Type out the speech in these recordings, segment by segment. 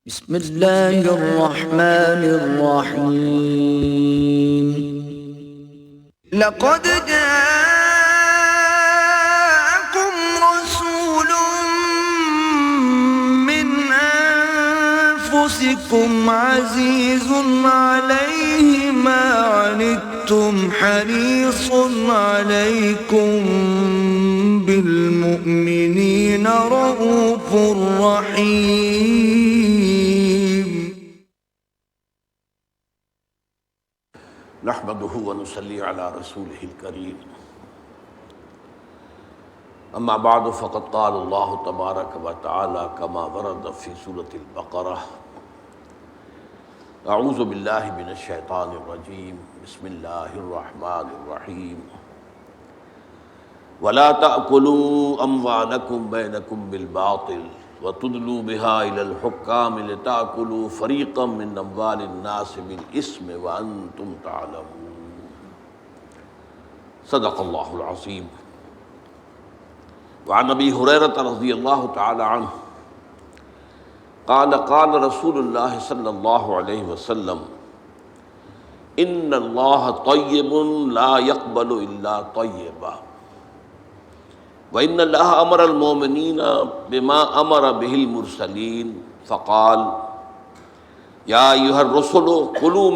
بسم اللہ الرحمن الرحیم لقد جاءكم رسول من أنفسكم عزيز عليه ما عنتم حريص عليكم بالمؤمنين رؤوف رحيم نحمده ونصلي على رسوله الكريم اما بعد فقد قال الله تبارك وتعالى كما ورد في سورة البقرة اعوذ بالله من الشيطان الرجيم بسم الله الرحمن الرحيم ولا تأكلوا أموالكم بينكم بالباطل وتدلوا بها إلى الحكام لتأكلوا فريقا من أموال الناس بالإثم وأنتم تعلمون صدق الله العظيم. وعن أبي هريرة رضي الله تعالى عنه قال قال رسول الله صلى الله عليه وسلم إن الله طيب لا يقبل إلا طيبا وإن الله أمر المؤمنين بما أمر به المرسلين فقال يا أيها الرسل كلوا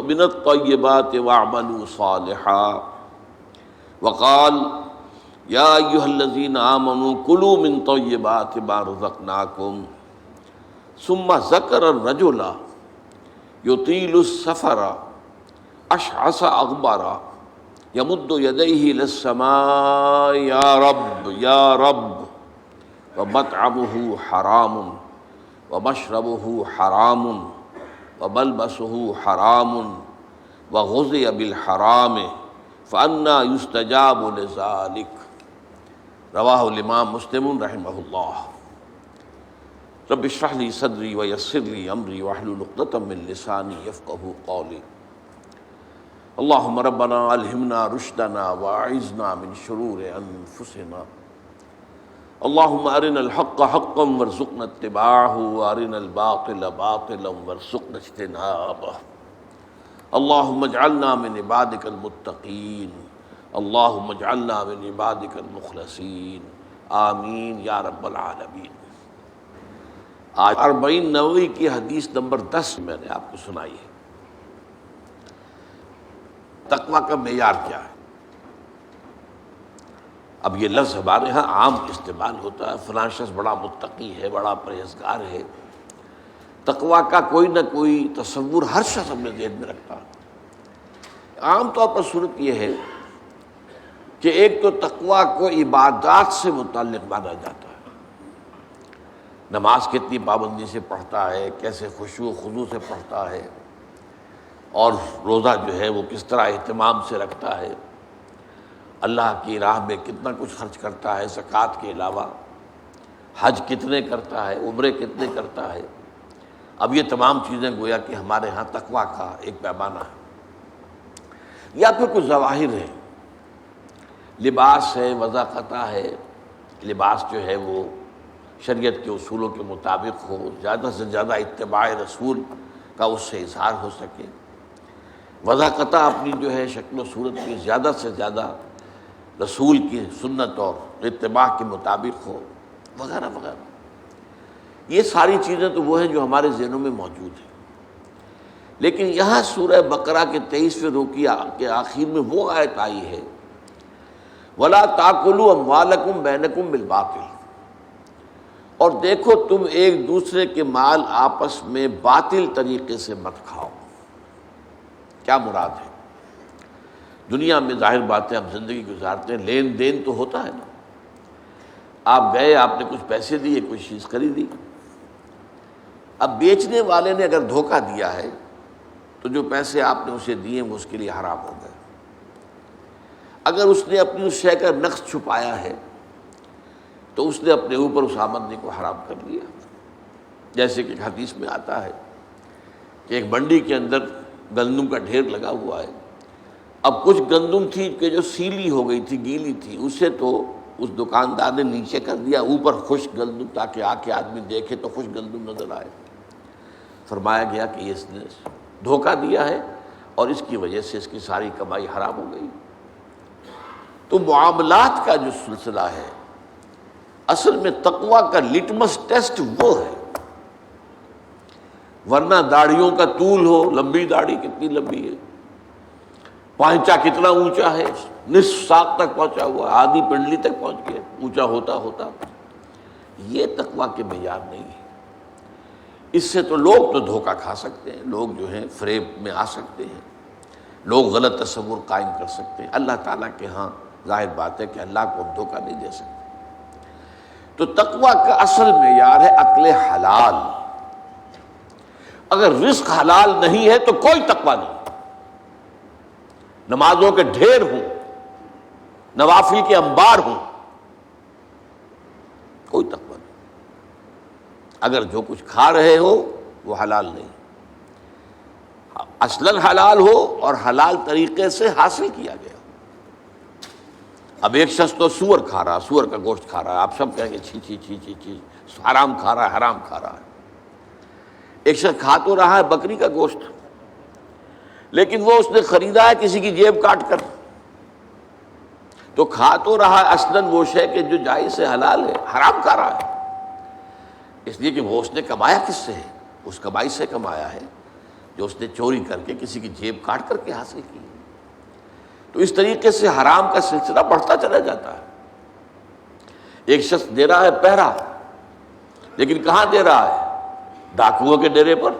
من الطيبات واعملوا صالحا وقال يا أيها الذين آمنوا كلوا من طيبات ما رزقناكم ثم ذكر الرجل يطيل السفر أشعث أغبر يمد يديه إلى السماء يا رب يا رب ومطعمه حرام ومشربه حرام وملبسه حرام وغذي بالحرام فأنى يستجاب لذلك رواه الإمام مسلم رحمه الله. رب اشرح لي صدري ويسر لي أمري واحلل عقدة من لساني يفقهوا قولي. اللهم ربنا الہمنا رشدنا واعذنا من شرور انفسنا. اللهم ارنا الحق حقا وارزقنا اتباعه وارنا الباطل باطلا وارزقنا اجتنابه. اللهم اجعلنا من عبادك المتقين. اللهم اجعلنا من عبادك المخلصين. آمین یا رب العالمین. آج 40 نووی کی حدیث نمبر 10 میں نے آپ کو سنائی ہے. تقوی کا معیار کیا ہے؟ اب یہ لفظ ہمارے ہاں عام استعمال ہوتا ہے، فلاں شخص بڑا متقی ہے، بڑا پرہیزگار ہے. تقوی کا کوئی نہ کوئی تصور ہر شخص اپنے ذہن میں رکھتا ہے. عام طور پر صورت یہ ہے کہ ایک تو تقوی کو عبادات سے متعلق مانا جاتا ہے. نماز کتنی پابندی سے پڑھتا ہے، کیسے خشوع و خضوع سے پڑھتا ہے، اور روزہ جو ہے وہ کس طرح اہتمام سے رکھتا ہے، اللہ کی راہ میں کتنا کچھ خرچ کرتا ہے زکوٰۃ کے علاوہ، حج کتنے کرتا ہے، عمرے کتنے کرتا ہے. اب یہ تمام چیزیں گویا کہ ہمارے ہاں تقویٰ کا ایک پیمانہ ہے. یا پھر کچھ ظواہر ہے، لباس ہے، وضاقتہ ہے، لباس جو ہے وہ شریعت کے اصولوں کے مطابق ہو، زیادہ سے زیادہ اتباع رسول کا اس سے اظہار ہو سکے، وضاقتہ اپنی جو ہے شکل و صورت کی زیادہ سے زیادہ رسول کی سنت اور اتباع کے مطابق ہو، وغیرہ وغیرہ. یہ ساری چیزیں تو وہ ہیں جو ہمارے ذہنوں میں موجود ہیں. لیکن یہاں سورہ بقرہ کے 23ویں رکوع کے آخر میں وہ آیت آئی ہے وَلَا تَأْكُلُوا أَمْوَالَكُمْ بَيْنَكُمْ بِالْبَاطِلِ، اور دیکھو تم ایک دوسرے کے مال آپس میں باطل طریقے سے مت کھاؤ. کیا مراد ہے؟ دنیا میں ظاہر بات ہے ہم زندگی گزارتے ہیں، لین دین تو ہوتا ہے نا. آپ گئے، آپ نے کچھ پیسے دیے، کچھ چیز خریدی. اب بیچنے والے نے اگر دھوکہ دیا ہے تو جو پیسے آپ نے اسے دیے وہ اس کے لیے حرام ہو گئے. اگر اس نے اپنی اس شے کا نقص چھپایا ہے تو اس نے اپنے اوپر اس آمدنی کو حرام کر لیا. جیسے کہ حدیث میں آتا ہے کہ ایک منڈی کے اندر گندم کا ڈھیر لگا ہوا ہے. اب کچھ گندم تھی کہ جو سیلی ہو گئی تھی، گیلی تھی، اسے تو اس دکاندار نے نیچے کر دیا، اوپر خشک گندم، تاکہ آ کے آدمی دیکھے تو خشک گندم نظر آئے. فرمایا گیا کہ اس نے دھوکہ دیا ہے اور اس کی وجہ سے اس کی ساری کمائی حرام ہو گئی۔ تو معاملات کا جو سلسلہ ہے اصل میں تقویٰ کا لٹمس ٹیسٹ وہ ہے، ورنہ داڑھیوں کا طول ہو، لمبی داڑھی کتنی لمبی ہے، پانچا کتنا اونچا ہے، نصف ساق تک پہنچا ہوا، آدھی پنڈلی تک پہنچ گیا اونچا ہوتا ہوتا، یہ تقویٰ کے معیار نہیں ہے۔ اس سے تو لوگ تو دھوکہ کھا سکتے ہیں، لوگ جو ہیں فریب میں آ سکتے ہیں، لوگ غلط تصور قائم کر سکتے ہیں، اللہ تعالیٰ کے ہاں ظاہر بات ہے کہ اللہ کو ہم دھوکہ نہیں دے سکتے۔ تو تقویٰ کا اصل معیار ہے عقل حلال۔ اگر رزق حلال نہیں ہے تو کوئی تقویٰ نہیں، نمازوں کے ڈھیر ہوں، نوافل کے انبار ہوں، کوئی تقویٰ نہیں۔ اگر جو کچھ کھا رہے ہو وہ حلال نہیں، اصلاً حلال ہو اور حلال طریقے سے حاصل کیا گیا۔ اب ایک شخص تو سور کھا رہا، سور کا گوشت کھا رہا ہے، آپ سب کہیں گے چھی چھی چھی چھی چھی، حرام کھا رہا ہے، حرام کھا رہا ہے۔ ایک شخص کھا تو رہا ہے بکری کا گوشت، لیکن وہ اس نے خریدا ہے کسی کی جیب کاٹ کر، تو کھا تو رہا ہے اصلاً وہ شے کہ جو جائز سے حلال ہے، حرام کھا رہا ہے، اس لیے کہ وہ اس نے کمایا کس سے ہے؟ اس کمائی سے کمایا ہے جو اس نے چوری کر کے کسی کی جیب کاٹ کر کے حاصل کی۔ تو اس طریقے سے حرام کا سلسلہ بڑھتا چلا جاتا ہے۔ ایک شخص دے رہا ہے پہرا، لیکن کہاں دے رہا ہے؟ ڈاکوؤں کے ڈیرے پر،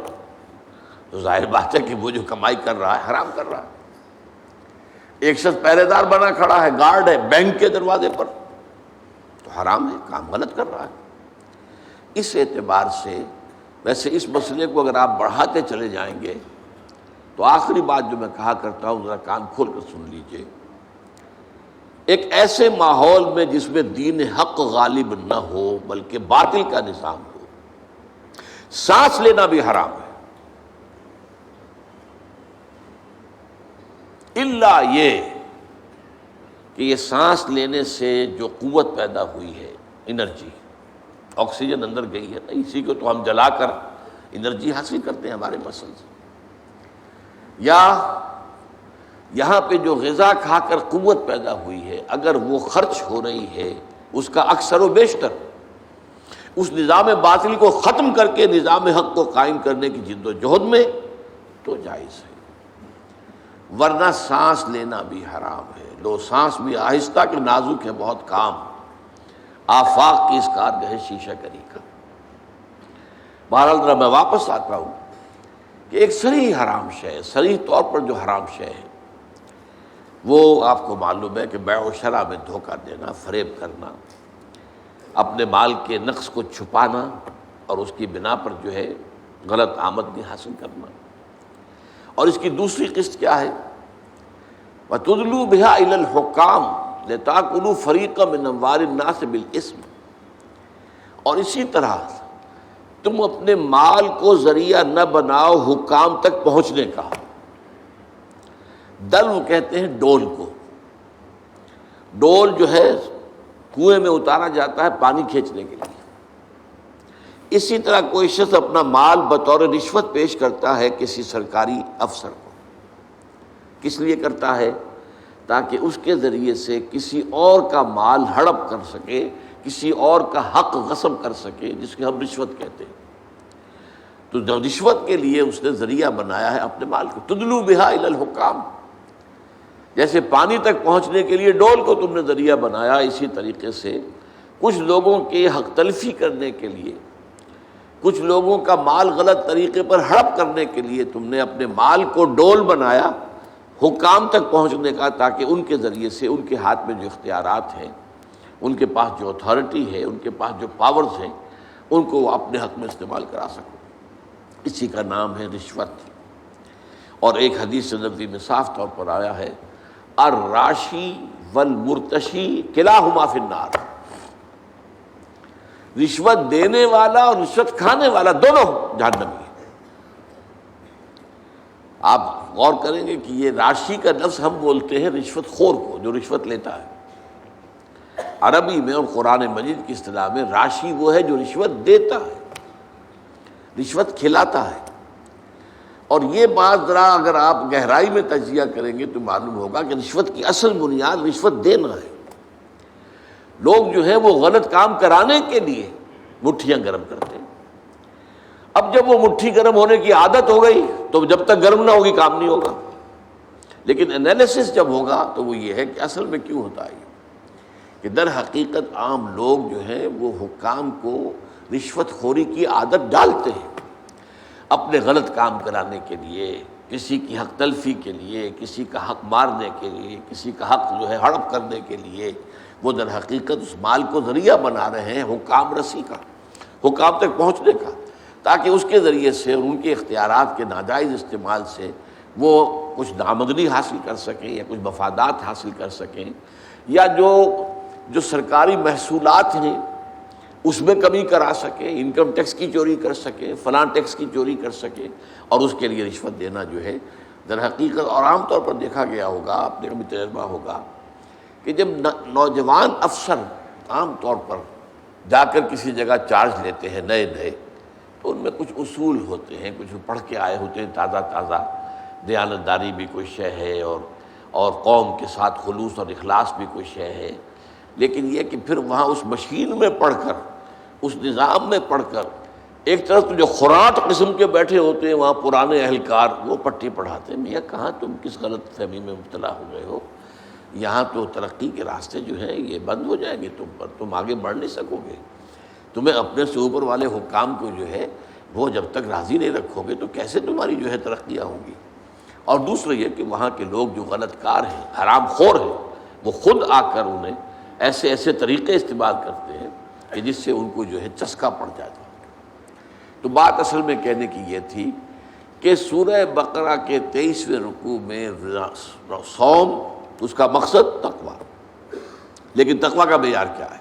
تو ظاہر بات ہے کہ وہ جو کمائی کر رہا ہے حرام کر رہا ہے۔ ایک شخص پہرے دار بنا کھڑا ہے، گارڈ ہے بینک کے دروازے پر، تو حرام ہے، کام غلط کر رہا ہے۔ اس اعتبار سے ویسے اس مسئلے کو اگر آپ بڑھاتے چلے جائیں گے تو آخری بات جو میں کہا کرتا ہوں ذرا کان کھول کر سن لیجئے، ایک ایسے ماحول میں جس میں دین حق غالب نہ ہو بلکہ باطل کا نظام ہو، سانس لینا بھی حرام ہے، الا یہ کہ یہ سانس لینے سے جو قوت پیدا ہوئی ہے، انرجی، آکسیجن اندر گئی ہے نا، اسی کو تو ہم جلا کر انرجی حاصل کرتے ہیں ہمارے مسلز، یا یہاں پہ جو غذا کھا کر قوت پیدا ہوئی ہے اگر وہ خرچ ہو رہی ہے اس کا اکثر و بیشتر اس نظام باطل کو ختم کر کے نظام حق کو قائم کرنے کی جد و جہد میں، تو جائز ہے، ورنہ سانس لینا بھی حرام ہے۔ لو سانس بھی آہستہ کہ نازک ہے بہت کام، آفاق کی اس کارگہ شیشہ گری کا۔ بہرحال ذرا میں واپس آتا ہوں کہ ایک صریح حرام شے، صریح طور پر جو حرام شے ہے وہ آپ کو معلوم ہے کہ بیع و شرع میں دھوکہ دینا، فریب کرنا، اپنے مال کے نقص کو چھپانا اور اس کی بنا پر جو ہے غلط آمدنی حاصل کرنا۔ اور اس کی دوسری قسط کیا ہے؟ وَتُدْلُوا بِهَا إِلَى الْحُكَّامِ لِتَأْكُلُوا فَرِيقًا مِنْ أَمْوَالِ النَّاسِ بِالْإِثْمِ، اور اسی طرح تم اپنے مال کو ذریعہ نہ بناؤ حکام تک پہنچنے کا۔ دل وہ کہتے ہیں ڈول کو، ڈول جو ہے کنویں میں اتارا جاتا ہے پانی کھینچنے کے لیے، اسی طرح کوئی شخص اپنا مال بطور رشوت پیش کرتا ہے کسی سرکاری افسر کو، کس لیے کرتا ہے؟ تاکہ اس کے ذریعے سے کسی اور کا مال ہڑپ کر سکے، کسی اور کا حق غصب کر سکے، جس کے ہم رشوت کہتے ہیں۔ تو جو رشوت کے لیے اس نے ذریعہ بنایا ہے اپنے مال کو، تدلو بہا الی الحکام، جیسے پانی تک پہنچنے کے لیے ڈول کو تم نے ذریعہ بنایا، اسی طریقے سے کچھ لوگوں کے حق تلفی کرنے کے لیے، کچھ لوگوں کا مال غلط طریقے پر ہڑپ کرنے کے لیے تم نے اپنے مال کو ڈول بنایا حکام تک پہنچنے کا، تاکہ ان کے ذریعے سے ان کے ہاتھ میں جو اختیارات ہیں، ان کے پاس جو اتھارٹی ہے، ان کے پاس جو پاورز ہیں، ان کو وہ اپنے حق میں استعمال کرا سکو۔ اسی کا نام ہے رشوت۔ اور ایک حدیث نبوی میں صاف طور پر آیا ہے، الراشی والمرتشی کلاہما فی النار، رشوت دینے والا اور رشوت کھانے والا دونوں جہنمی ہیں۔ آپ غور کریں گے کہ یہ راشی کا لفظ ہم بولتے ہیں رشوت خور کو، جو رشوت لیتا ہے۔ عربی میں اور قرآن مجید کی اصطلاح میں راشی وہ ہے جو رشوت دیتا ہے، رشوت کھلاتا ہے۔ اور یہ بات ذرا اگر آپ گہرائی میں تجزیہ کریں گے تو معلوم ہوگا کہ رشوت کی اصل بنیاد رشوت دینا ہے۔ لوگ جو ہے وہ غلط کام کرانے کے لیے مٹھیاں گرم کرتے ہیں۔ اب جب وہ مٹھی گرم ہونے کی عادت ہو گئی تو جب تک گرم نہ ہوگی کام نہیں ہوگا، لیکن انالیسس جب ہوگا تو وہ یہ ہے کہ اصل میں کیوں ہوتا ہے کہ در حقیقت عام لوگ جو ہیں وہ حکام کو رشوت خوری کی عادت ڈالتے ہیں، اپنے غلط کام کرانے کے لیے، کسی کی حق تلفی کے لیے، کسی کا حق مارنے کے لیے، کسی کا حق جو ہے ہڑپ کرنے کے لیے وہ در حقیقت اس مال کو ذریعہ بنا رہے ہیں حکام رسی کا، حکام تک پہنچنے کا، تاکہ اس کے ذریعے سے اور ان کے اختیارات کے ناجائز استعمال سے وہ کچھ آمدنی حاصل کر سکیں یا کچھ مفادات حاصل کر سکیں، یا جو سرکاری محصولات ہیں اس میں کمی کرا سکیں، انکم ٹیکس کی چوری کر سکیں، فلاں ٹیکس کی چوری کر سکیں، اور اس کے لیے رشوت دینا جو ہے در حقیقت، اور عام طور پر دیکھا گیا ہوگا، آپ نے کبھی تجربہ ہوگا کہ جب نوجوان افسر عام طور پر جا کر کسی جگہ چارج لیتے ہیں نئے تو ان میں کچھ اصول ہوتے ہیں، کچھ پڑھ کے آئے ہوتے ہیں تازہ، دیانتداری بھی کوئی شے ہے اور قوم کے ساتھ خلوص اور اخلاص بھی کوئی شے ہے، لیکن یہ کہ پھر وہاں اس مشین میں پڑھ کر، اس نظام میں پڑھ کر، ایک طرف تو جو خوراک قسم کے بیٹھے ہوتے ہیں وہاں پرانے اہلکار، وہ پٹی پڑھاتے ہیں، میاں کہاں تم کس غلط فہمی میں مبتلا ہو گئے ہو، یہاں تو ترقی کے راستے جو ہیں یہ بند ہو جائیں گے تم پر، تم آگے بڑھ نہیں سکو گے، تمہیں اپنے سے اوپر والے حکام کو جو ہے وہ جب تک راضی نہیں رکھو گے تو کیسے تمہاری جو ہے ترقیاں ہوں گی۔ اور دوسرا یہ کہ وہاں کے لوگ جو غلط کار ہیں، حرام خور ہیں، وہ خود آ کر انہیں ایسے طریقے استعمال کرتے ہیں کہ جس سے ان کو جو ہے چسکا پڑ جاتا ہے۔ تو بات اصل میں کہنے کی یہ تھی کہ سورہ بقرہ کے 23ویں رکوع میں صوم، اس کا مقصد تقویٰ، لیکن تقویٰ کا معیار کیا ہے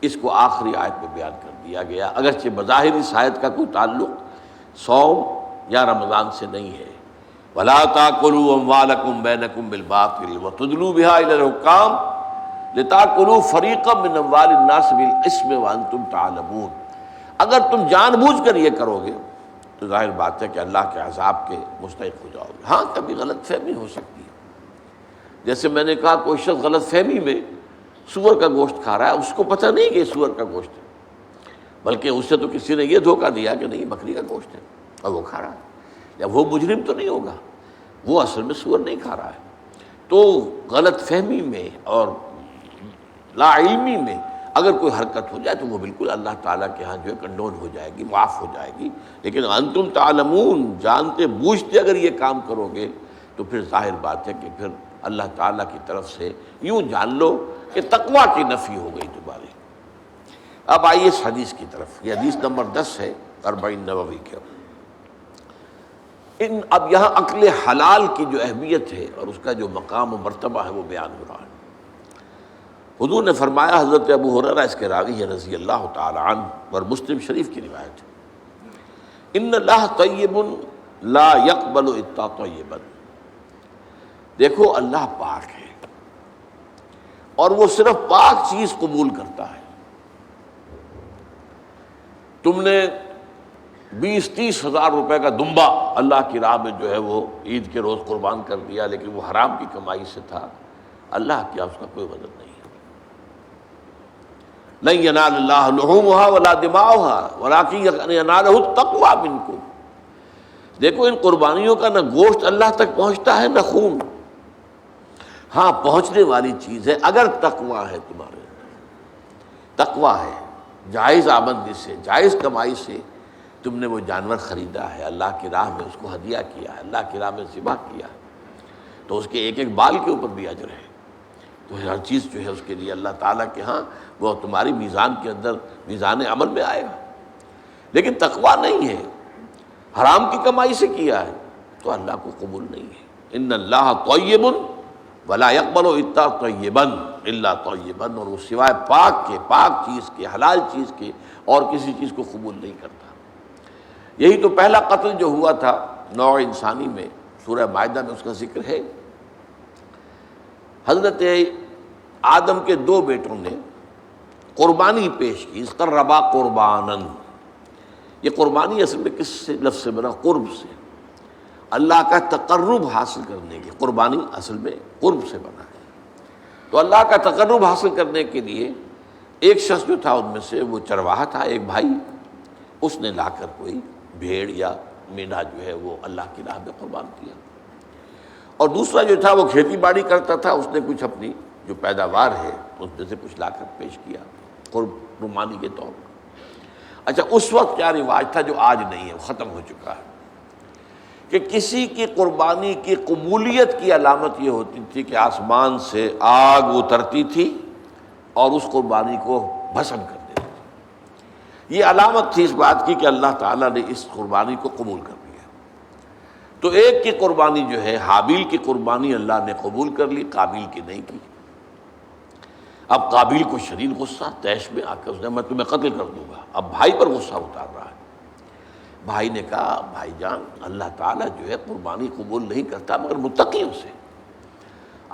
اس کو آخری آیت میں بیان کر دیا گیا، اگرچہ بظاہر اس آیت کا کوئی تعلق صوم یا رمضان سے نہیں ہے۔ وَلَا تَأْكُلُوا أَمْوَالَكُمْ بَيْنَكُمْ بِالْبَاطِلِ وَتُدْلُوا بِهَا إِلَى الْحُكَّامِ لِتَأْكُلُوا فَرِيقًا مِّنْ أَمْوَالِ النَّاسِ بِالْإِثْمِ وَأَنْتُمْ تَعْلَمُونَ، اگر تم جان بوجھ کر یہ کرو گے تو ظاہر بات ہے کہ اللہ کے عذاب کے مستحق ہو جاؤ گے۔ ہاں کبھی غلط فہمی ہو سکتی ہے، جیسے میں نے کہا کوئی شخص غلط فہمی میں سور کا گوشت کھا رہا ہے، اس کو پتہ نہیں کہ یہ سور کا گوشت ہے، بلکہ اس سے تو کسی نے یہ دھوکہ دیا کہ نہیں بکری کا گوشت ہے اور وہ کھا رہا ہے، یا وہ مجرم تو نہیں ہوگا، وہ اصل میں سور نہیں کھا رہا ہے۔ تو غلط فہمی میں اور لا علمی میں اگر کوئی حرکت ہو جائے تو وہ بالکل اللہ تعالیٰ کے ہاں جو ہے کنڈون ہو جائے گی، معاف ہو جائے گی، لیکن انتم تعلمون، جانتے بوجھتے اگر یہ کام کرو گے تو پھر ظاہر بات ہے کہ پھر اللہ تعالیٰ کی طرف سے یوں جان لو کہ تقویٰ کی نفی ہو گئی تمہاری۔ اب آئیے اس حدیث کی طرف، یہ حدیث نمبر 10 ہے 40 نووی کے۔ اب یہاں عقل حلال کی جو اہمیت ہے اور اس کا جو مقام و مرتبہ ہے وہ بیان ہو رہا ہے۔ حضور نے فرمایا، حضرت ابو ہریرہ اس کے راوی ہے رضی اللہ تعالی عنہ، اور مسلم شریف کی روایت ہے، ان اللہ طیب لا یقبل الا طیبا، دیکھو اللہ پاک ہے اور وہ صرف پاک چیز قبول کرتا ہے۔ تم نے 20-30 ہزار روپے کا دمبا اللہ کی راہ میں جو ہے وہ عید کے روز قربان کر دیا، لیکن وہ حرام کی کمائی سے تھا، اللہ کیا اس کا کوئی وزن نہیں ہے۔ لن ینال اللہ لحومها ولا دماؤها ولکن ینالہ التقوی منکم، دیکھو ان قربانیوں کا نہ گوشت اللہ تک پہنچتا ہے نہ خون، ہاں پہنچنے والی چیز ہے اگر تقوی ہے تمہارے اندر، تقوی ہے، جائز آمدنی سے، جائز کمائی سے تم نے وہ جانور خریدا ہے، اللہ کی راہ میں اس کو ہدیہ کیا ہے، اللہ کی راہ میں ذبح کیا ہے، تو اس کے ایک ایک بال کے اوپر بھی اجر ہے۔ تو ہر چیز جو ہے اس کے لیے اللہ تعالیٰ کے ہاں وہ تمہاری میزان کے اندر، میزان عمل میں آئے گا۔ لیکن تقویٰ نہیں ہے، حرام کی کمائی سے کیا ہے تو اللہ کو قبول نہیں ہے۔ ان اللہ طیب ولا یقبل الا طیبا الا طیبا، اور وہ سوائے پاک کے، پاک چیز کے، حلال چیز کے اور کسی چیز کو قبول نہیں کرتا۔ یہی تو پہلا قتل جو ہوا تھا نوع انسانی میں، سورہ مائدہ میں اس کا ذکر ہے۔ حضرت آدم کے 2 بیٹوں نے قربانی پیش کی، قربا قربانن، یہ قربانی اصل میں کس سے لفظ سے بنا؟ قرب سے، اللہ کا تقرب حاصل کرنے کی، قربانی اصل میں قرب سے بنا ہے، تو اللہ کا تقرب حاصل کرنے کے لیے ایک شخص جو تھا ان میں سے وہ چرواہا تھا، ایک بھائی، اس نے لا کر کوئی بھیڑ یا مینڈھا جو ہے وہ اللہ کی راہ میں قربان کیا، اور دوسرا جو تھا وہ کھیتی باڑی کرتا تھا، اس نے کچھ اپنی جو پیداوار ہے اس میں سے کچھ لا کر پیش کیا قربانی کے طور پر۔ اچھا، اس وقت کیا رواج تھا جو آج نہیں ہے، وہ ختم ہو چکا ہے، کہ کسی کی قربانی کی قبولیت کی علامت یہ ہوتی تھی کہ آسمان سے آگ اترتی تھی اور اس قربانی کو بھسم کر دیتی تھی۔ یہ علامت تھی اس بات کی کہ اللہ تعالیٰ نے اس قربانی کو قبول کر لیا۔ تو ایک کی قربانی جو ہے، حابیل کی قربانی اللہ نے قبول کر لی، قابیل کی نہیں کی۔ اب قابیل کو شدید غصہ، طیش میں آ کر اس نے میں تمہیں قتل کر دوں گا، اب بھائی پر غصہ اتار رہا ہے۔ بھائی نے کہا بھائی جان، اللہ تعالیٰ جو ہے قربانی قبول نہیں کرتا مگر متقیوں سے،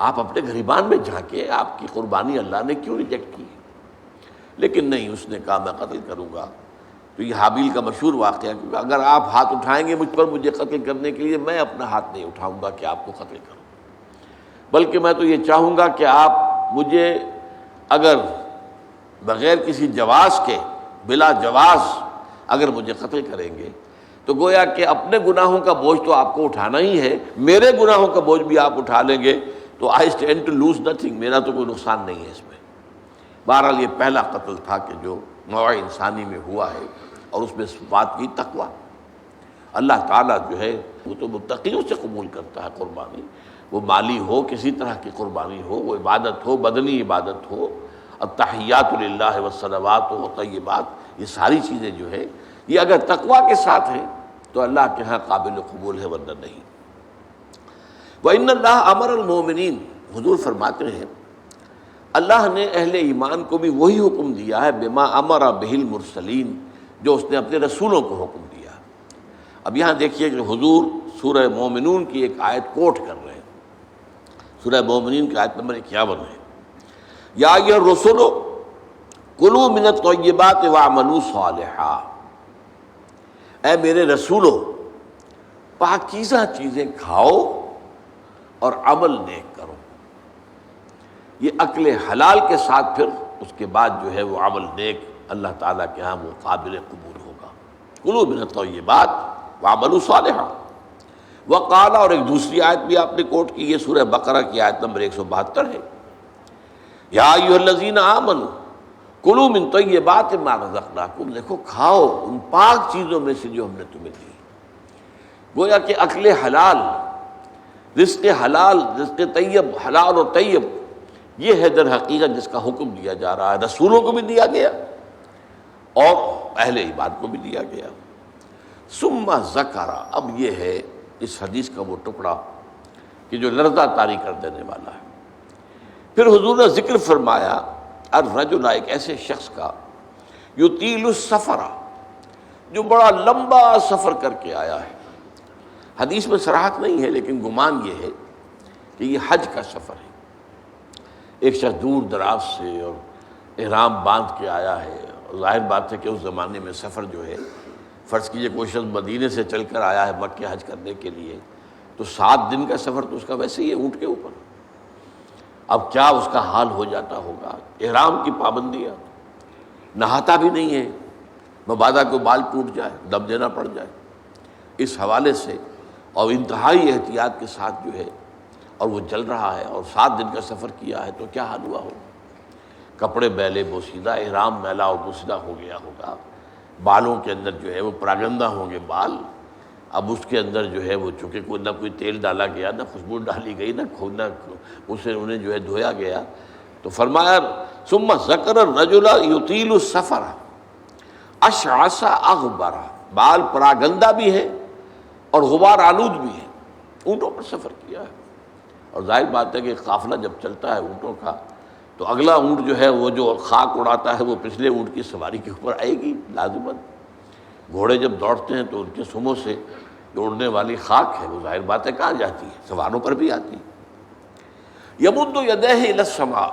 آپ اپنے گریبان میں جھانکے، آپ کی قربانی اللہ نے کیوں ریجیکٹ کی؟ لیکن نہیں، اس نے کہا میں قتل کروں گا۔ تو یہ حابیل کا مشہور واقعہ، کیونکہ اگر آپ ہاتھ اٹھائیں گے مجھ پر مجھے قتل کرنے کے لیے، میں اپنا ہاتھ نہیں اٹھاؤں گا کہ آپ کو قتل کروں، بلکہ میں تو یہ چاہوں گا کہ آپ مجھے اگر بغیر کسی جواز کے، بلا جواز اگر مجھے قتل کریں گے تو گویا کہ اپنے گناہوں کا بوجھ تو آپ کو اٹھانا ہی ہے، میرے گناہوں کا بوجھ بھی آپ اٹھا لیں گے تو I stand to lose nothing, میرا تو کوئی نقصان نہیں ہے اس میں۔ بہرحال یہ پہلا قتل تھا کہ جو نوع انسانی میں ہوا ہے، اور اس میں اس بات کی تقویٰ، اللہ تعالیٰ جو ہے وہ تو متقیوں سے قبول کرتا ہے قربانی، وہ مالی ہو، کسی طرح کی قربانی ہو، وہ عبادت ہو، بدنی عبادت ہو، التحیات للہ والصلوات والطیبات، یہ ساری چیزیں جو ہے یہ اگر تقویٰ کے ساتھ ہیں تو اللہ کے ہاں قابل قبول ہے، ورنہ نہیں۔ وَإِنَّ اللَّهَ أَمَرَ الْمُؤْمِنِينَ، حضور فرماتے ہیں اللہ نے اہل ایمان کو بھی وہی حکم دیا ہے، بما امر بہ المرسلین، جو اس نے اپنے رسولوں کو حکم دیا۔ اب یہاں دیکھیے کہ حضور سورہ مومنون کی ایک آیت کوٹ کر رہے ہیں، سورہ مومنین کی آیت نمبر 51 ہے، یا ایھا الرسل کلوا من الطیبات واعملوا صالحا، اے میرے رسولو پاکیزہ چیزیں کھاؤ اور عمل نیک کرو۔ یہ اکل حلال کے ساتھ پھر اس کے بعد جو ہے وہ عمل نیک اللہ تعالیٰ کے ہاں وہ قابل قبول ہوگا۔ کلوا من الطیبات واعملوا صالحا۔ وقال، اور ایک دوسری آیت بھی آپ نے کوٹ کی، یہ سورہ بقرہ کی آیت نمبر 172 ہے، یا ایھا الذین آمنوا کلوا من طیبات ما رزقناکم، دیکھو کھاؤ ان پاک چیزوں میں سے جو ہم نے تمہیں دی۔ گویا کہ اکل حلال، رزق حلال، رزق طیب، حلال اور طیب، یہ ہے در حقیقت جس کا حکم دیا جا رہا ہے، رسولوں کو بھی دیا گیا اور اہل ایمان کو بھی دیا گیا۔ ثم ذکر، اب یہ ہے اس حدیث کا وہ ٹکڑا کہ جو لرزہ طاری کر دینے والا ہے۔ پھر حضور نے ذکر فرمایا الرجل، ایک ایسے شخص کا، یطیل السفر، جو بڑا لمبا سفر کر کے آیا ہے۔ حدیث میں صراحت نہیں ہے لیکن گمان یہ ہے کہ یہ حج کا سفر ہے۔ ایک شخص دور دراز سے اور احرام باندھ کے آیا ہے، اور ظاہر بات ہے کہ اس زمانے میں سفر جو ہے، فرض کیجئے کوئی شخص مدینے سے چل کر آیا ہے مکہ حج کرنے کے لیے، تو 7 دن کا سفر تو اس کا ویسے ہی ہے اونٹ کے اوپر۔ اب کیا اس کا حال ہو جاتا ہوگا، احرام کی پابندیاں، نہاتا بھی نہیں ہے، مبادا کو بال ٹوٹ جائے، دم دینا پڑ جائے، اس حوالے سے اور انتہائی احتیاط کے ساتھ جو ہے، اور وہ چل رہا ہے اور 7 دن کا سفر کیا ہے، تو کیا حال ہوا ہوگا؟ کپڑے میلے بوسیدہ، احرام میلا اور بوسیدہ ہو گیا ہوگا، بالوں کے اندر جو ہے وہ پراگندہ ہوں گے بال، اب اس کے اندر جو ہے وہ چونکہ کوئی نہ کوئی تیل ڈالا گیا، نہ خوشبو ڈالی گئی، نہ اسے انہیں جو ہے دھویا گیا، تو فرمایا ثم ذکر الرجل یطیل السفر اشعث اغبر، بال پراگندہ بھی ہے اور غبار آلود بھی ہے، اونٹوں پر سفر کیا ہے۔ اور ظاہر بات ہے کہ قافلہ جب چلتا ہے اونٹوں کا تو اگلا اونٹ جو ہے وہ جو خاک اڑاتا ہے وہ پچھلے اونٹ کی سواری کے اوپر آئے گی لازماً۔ گھوڑے جب دوڑتے ہیں تو ان کے سموں سے جو اڑنے والی خاک ہے وہ ظاہر بات ہے کہاں جاتی ہے، سواروں پر بھی آتی ہے۔ یمد یدیہ الی السماء،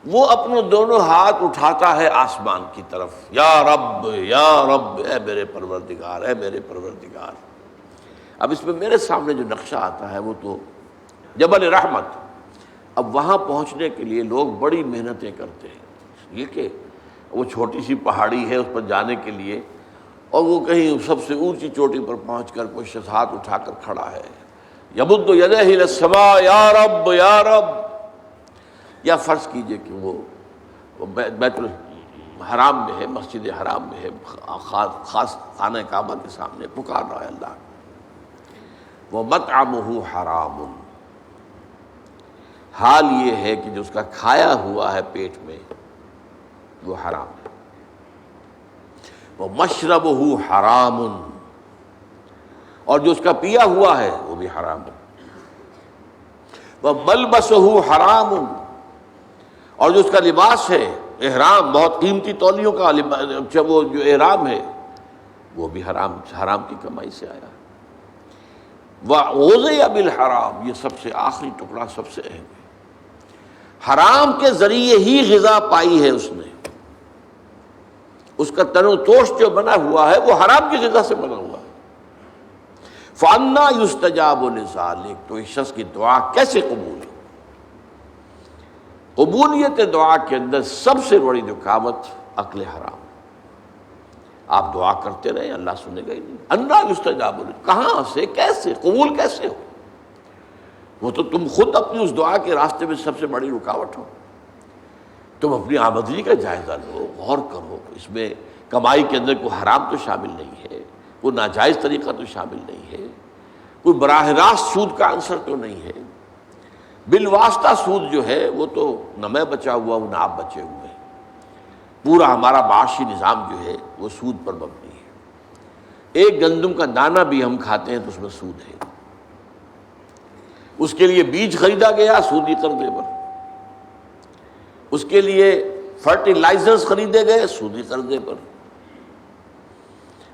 وہ اپنے دونوں ہاتھ اٹھاتا ہے آسمان کی طرف، یا رب یا رب، اے میرے پروردگار، اے میرے پروردگار۔ اب اس میں میرے سامنے جو نقشہ آتا ہے وہ تو جبل رحمت. اب وہاں پہنچنے کے لیے لوگ بڑی محنتیں کرتے ہیں. یہ کہ وہ چھوٹی سی پہاڑی ہے، اس پر جانے کے لیے، اور وہ کہیں سب سے اونچی چوٹی پر پہنچ کر کوئی شخص ہاتھ اٹھا کر کھڑا ہے، یمد یدہ الی السماء یا رب یا رب. یا فرض کیجئے کہ وہ بیت الحرام میں ہے، مسجد حرام میں ہے، خاص خانہ کعبہ کے سامنے پکار رہا ہے اللہ. وَمَطْعَمُهُ حَرَامٌ، حال یہ ہے کہ جو اس کا کھایا ہوا ہے پیٹ میں وہ حرام ہے. وَمَشْرَبُهُ حَرَامٌ، اور جو اس کا پیا ہوا ہے وہ بھی حرام ہے. وَمَلْبَسُهُ حَرَامٌ، اور جو اس کا لباس ہے، احرام، بہت قیمتی تولیوں کا وہ جو احرام ہے وہ بھی حرام کی کمائی سے آیا. وَغُذِيَ بِالْحَرَامِ، یہ سب سے آخری ٹکڑا سب سے اہم ہے. حرام کے ذریعے ہی غذا پائی ہے اس نے، اس کا تن و توش جو بنا ہوا ہے وہ حرام کی غذا سے بنا ہوا ہے. فَأَنَّىٰ يُسْتَجَابُ لِذَٰلِكَ، تو اس شخص کی دعا کیسے قبول ہو؟ قبولیت دعا کے اندر سب سے بڑی رکاوٹ اکل حرام. آپ دعا کرتے رہے اللہ سنے گا ہی نہیں. اَنَّىٰ يُسْتَجَابُ لِذَٰلِكَ، کہاں سے، کیسے، قبول کیسے ہو؟ وہ تو تم خود اپنی اس دعا کے راستے میں سب سے بڑی رکاوٹ ہو. تم اپنی آمدنی کا جائزہ لو، غور کرو، اس میں کمائی کے اندر کوئی حرام تو شامل نہیں ہے، کوئی ناجائز طریقہ تو شامل نہیں ہے، کوئی براہ راست سود کا عنصر تو نہیں ہے. بالواسطہ سود جو ہے وہ تو نہ میں بچا ہوا ہوں نہ آپ بچے ہوئے ہیں. پورا ہمارا معاشی نظام جو ہے وہ سود پر مبنی ہے. ایک گندم کا دانہ بھی ہم کھاتے ہیں تو اس میں سود ہے. اس کے لیے بیج خریدا گیا سودی قرضے پر، اس کے لیے فرٹیلائزرز خریدے گئے سودی قرضے پر،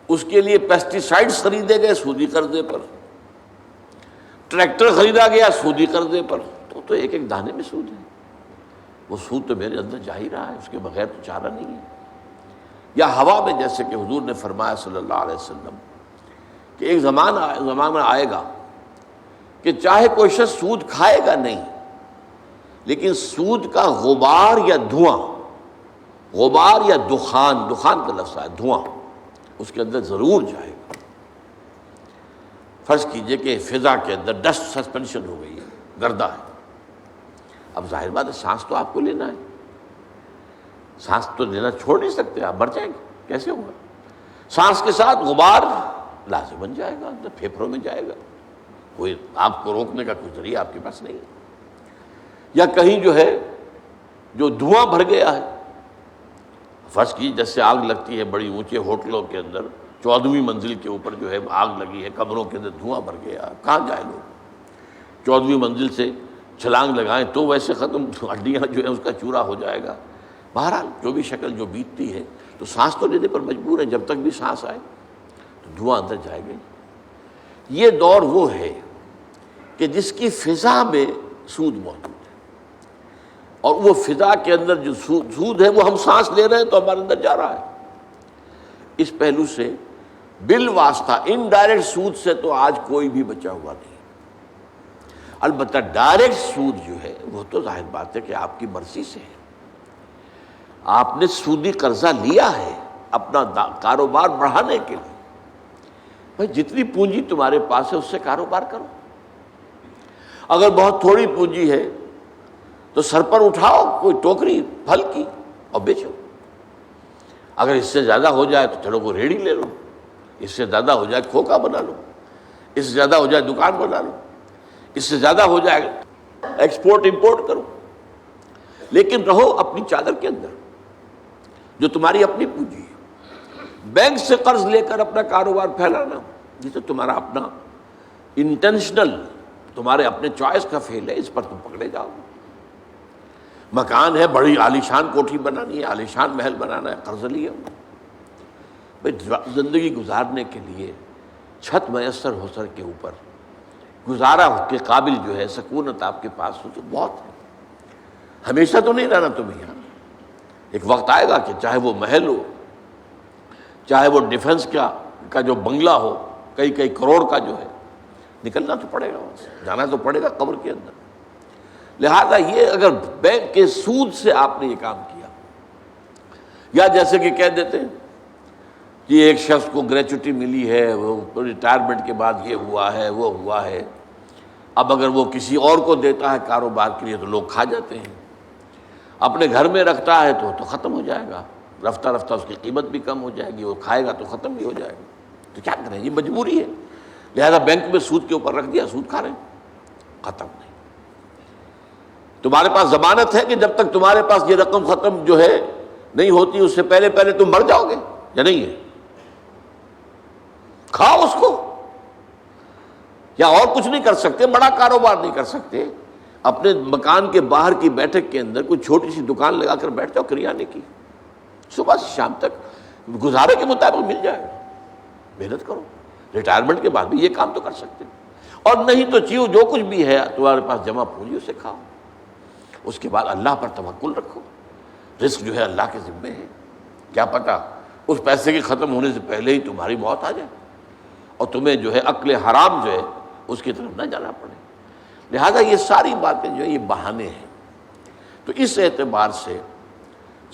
اس کے لیے پیسٹی سائڈز خریدے گئے سودی قرضے پر، ٹریکٹر خریدا گیا سودی قرضے پر. تو ایک ایک دانے میں سود ہے. وہ سود تو میرے اندر جا ہی رہا ہے، اس کے بغیر تو چارہ نہیں ہے. یا ہوا میں، جیسے کہ حضور نے فرمایا صلی اللہ علیہ وسلم کہ ایک زمانہ آئے گا کہ چاہے کوئی شخص سود کھائے گا نہیں، لیکن سود کا غبار یا دھواں، غبار یا دخان کا لفظ ہے دھواں، اس کے اندر ضرور جائے گا. فرض کیجئے کہ فضا کے اندر ڈسٹ سسپینشن ہو گئی ہے، گردہ ہے. اب ظاہر بات ہے سانس تو آپ کو لینا ہے، سانس تو لینا چھوڑ نہیں سکتے، آپ مر جائیں گے. کیسے ہوگا؟ سانس کے ساتھ غبار لازماً جائے گا، اندر پھیپھڑوں میں جائے گا. کوئی آپ کو روکنے کا کوئی ذریعہ آپ کے پاس نہیں ہے. یا کہیں جو ہے جو دھواں بھر گیا ہے، فرض کی جیسے آگ لگتی ہے بڑی اونچے ہوٹلوں کے اندر، 14ویں منزل کے اوپر جو ہے آگ لگی ہے، کمروں کے اندر دھواں بھر گیا، کہاں جائے لوگ؟ 14ویں منزل سے چھلانگ لگائیں تو ویسے ختم، ہڈیاں جو ہے اس کا چورا ہو جائے گا. بہرحال جو بھی شکل جو بیتتی ہے، تو سانس تو لینے پر مجبور ہے. جب تک بھی سانس آئے تو دھواں اندر جائے گا. یہ دور وہ ہے کہ جس کی فضا میں سود موجود ہے، اور وہ فضا کے اندر جو سود ہے وہ ہم سانس لے رہے ہیں تو ہمارے اندر جا رہا ہے. اس پہلو سے بالواسطہ انڈائریکٹ سود سے تو آج کوئی بھی بچا ہوا نہیں. البتہ ڈائریکٹ سود جو ہے وہ تو ظاہر بات ہے کہ آپ کی مرضی سے ہے. آپ نے سودی قرضہ لیا ہے اپنا کاروبار بڑھانے کے لیے. بھائی جتنی پونجی تمہارے پاس ہے اس سے کاروبار کرو. اگر بہت تھوڑی پونجی ہے تو سر پر اٹھاؤ کوئی ٹوکری پھل کی اور بیچو. اگر اس سے زیادہ ہو جائے تو چلو کوئی ریڑھی لے لو، اس سے زیادہ ہو جائے کھوکا بنا لو، اس سے زیادہ ہو جائے دکان بنا لو، اس سے زیادہ ہو جائے ایکسپورٹ امپورٹ کرو. لیکن رہو اپنی چادر کے اندر جو تمہاری اپنی پونجی ہے. بینک سے قرض لے کر اپنا کاروبار پھیلانا یہ تو تمہارا اپنا انٹینشنل، تمہارے اپنے چوائس کا فیل ہے، اس پر تم پکڑے جاؤ. مکان ہے، بڑی عالیشان کوٹھی بنانی ہے، عالیشان محل بنانا ہے، قرض لیا. بھائی زندگی گزارنے کے لیے چھت میسر ہو سر کے اوپر گزارا کے قابل جو ہے سکونت آپ کے پاس ہو تو بہت ہے. ہمیشہ تو نہیں رہنا تمہیں یہاں. ایک وقت آئے گا کہ چاہے وہ محل ہو، چاہے وہ ڈیفنس کا جو بنگلہ ہو کئی کروڑ کا جو ہے، نکلنا تو پڑے گا، وہاں سے جانا تو پڑے گا قبر کے اندر۔ لہذا یہ اگر بینک کے سود سے آپ نے یہ کام کیا، یا جیسے کہ کہہ دیتے ہیں کہ ایک شخص کو گریچوٹی ملی ہے، وہ ریٹائرمنٹ کے بعد یہ ہوا ہے وہ ہوا ہے، اب اگر وہ کسی اور کو دیتا ہے کاروبار کے لیے تو لوگ کھا جاتے ہیں، اپنے گھر میں رکھتا ہے تو ختم ہو جائے گا، رفتہ رفتہ اس کی قیمت بھی کم ہو جائے گی، وہ کھائے گا تو ختم بھی ہو جائے گا، تو کیا کریں، یہ مجبوری ہے۔ لہذا بینک میں سود کے اوپر رکھ دیا، سود کھا رہے ہیں، ختم نہیں۔ تمہارے پاس ضمانت ہے کہ جب تک تمہارے پاس یہ رقم ختم جو ہے نہیں ہوتی اس سے پہلے پہلے تم مر جاؤ گے یا نہیں ہے؟ کھاؤ اس کو، یا اور کچھ نہیں کر سکتے، بڑا کاروبار نہیں کر سکتے، اپنے مکان کے باہر کی بیٹھک کے اندر کوئی چھوٹی سی دکان لگا کر بیٹھ جاؤ کریانے کی، صبح سے شام تک گزارے کے مطابق مل جائے گا، محنت کرو، ریٹائرمنٹ کے بعد بھی یہ کام تو کر سکتے، اور نہیں تو چیو جو کچھ بھی ہے تمہارے پاس جمع پونجی اسے کھاؤ، اس کے بعد اللہ پر توکل رکھو، رزق جو ہے اللہ کے ذمے ہے، کیا پتہ اس پیسے کے ختم ہونے سے پہلے ہی تمہاری موت آ جائے اور تمہیں جو ہے اکل حرام جو ہے اس کی طرف نہ جانا پڑے۔ لہذا یہ ساری باتیں جو ہے یہ بہانے ہیں۔ تو اس اعتبار سے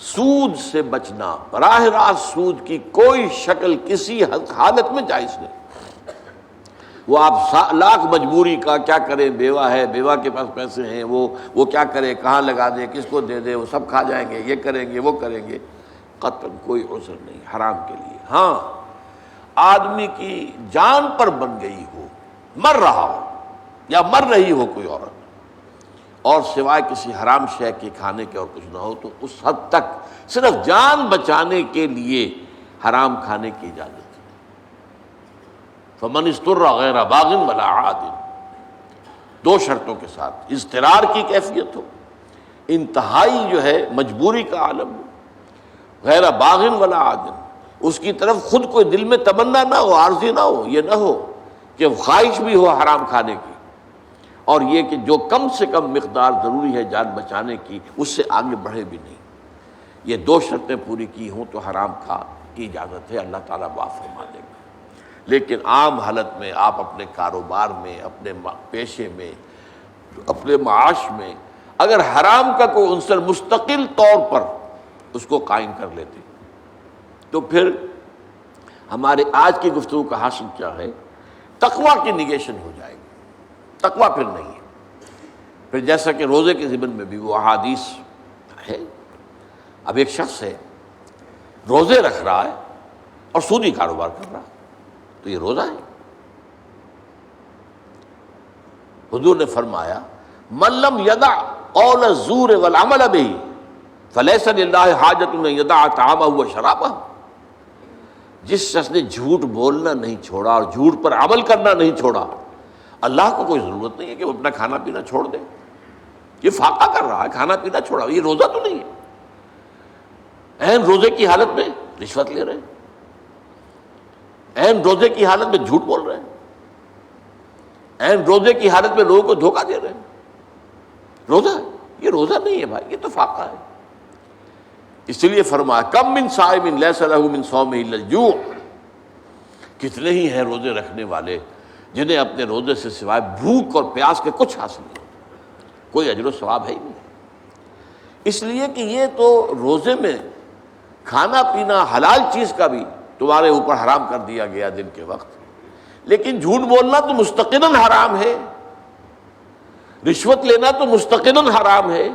سود سے بچنا، براہ راست سود کی کوئی شکل کسی حالت میں جائز نہیں۔ وہ آپ لاکھ مجبوری کا کیا کرے، بیوہ ہے، بیوہ کے پاس پیسے ہیں، وہ کیا کرے، کہاں لگا دے، کس کو دے دے، وہ سب کھا جائیں گے، یہ کریں گے وہ کریں گے، قطعاً کوئی عذر نہیں حرام کے لیے۔ ہاں آدمی کی جان پر بن گئی ہو، مر رہا ہو یا مر رہی ہو کوئی عورت، اور سوائے کسی حرام شے کے کھانے کے اور کچھ نہ ہو، تو اس حد تک صرف جان بچانے کے لیے حرام کھانے کی اجازت ہے۔ فمن اضطر غیر باغ ولا عاد، دو شرطوں کے ساتھ، اضطرار کی کیفیت ہو، انتہائی جو ہے مجبوری کا عالم ہو، غیر باغ ولا عاد، اس کی طرف خود کوئی دل میں تمنا نہ ہو، عارضی نہ ہو، یہ نہ ہو کہ خواہش بھی ہو حرام کھانے کی، اور یہ کہ جو کم سے کم مقدار ضروری ہے جان بچانے کی اس سے آگے بڑھے بھی نہیں۔ یہ دو شرطیں پوری کی ہوں تو حرام کھا کی اجازت ہے، اللہ تعالیٰ معاف فرما دے گا۔ لیکن عام حالت میں آپ اپنے کاروبار میں، اپنے پیشے میں، اپنے معاش میں اگر حرام کا کوئی عنصر مستقل طور پر اس کو قائم کر لیتے تو پھر ہمارے آج کی گفتگو کا حاصل کیا ہے؟ تقویٰ کی نگیشن ہو جائے گی، تقویٰ پھر نہیں ہے۔ پھر جیسا کہ روزے کے ضمن میں بھی وہ احادیث ہے، اب ایک شخص ہے روزے رکھ رہا ہے اور سودی کاروبار کر رہا ہے، تو یہ روزہ ہے؟ حضور نے فرمایا من لم یدع قول الزور والعمل به فلیس للہ حاجۃ ان یدع طعامہ وشرابہ، جس شخص نے جھوٹ بولنا نہیں چھوڑا اور جھوٹ پر عمل کرنا نہیں چھوڑا، اللہ کو کوئی ضرورت نہیں ہے کہ وہ اپنا کھانا پینا چھوڑ دے۔ یہ فاقہ کر رہا ہے، کھانا پینا چھوڑا، یہ روزہ تو نہیں ہے۔ عین روزے کی حالت میں رشوت لے رہے ہیں، عین روزے کی حالت میں جھوٹ بول رہے ہیں، عین روزے کی حالت میں لوگوں کو دھوکہ دے رہے ہیں۔ روزہ یہ روزہ نہیں ہے بھائی، یہ تو فاقہ ہے۔ اس لیے فرمایا کم من صائم لیس لہ من صومہ الا الجوع، کتنے ہی ہیں روزے رکھنے والے جنہیں اپنے روزے سے سوائے بھوک اور پیاس کے کچھ حاصل نہیں، کوئی اجر و ثواب ہے ہی نہیں۔ اس لیے کہ یہ تو روزے میں کھانا پینا حلال چیز کا بھی تمہارے اوپر حرام کر دیا گیا دن کے وقت، لیکن جھوٹ بولنا تو مستقلاً حرام ہے، رشوت لینا تو مستقلاً حرام ہے،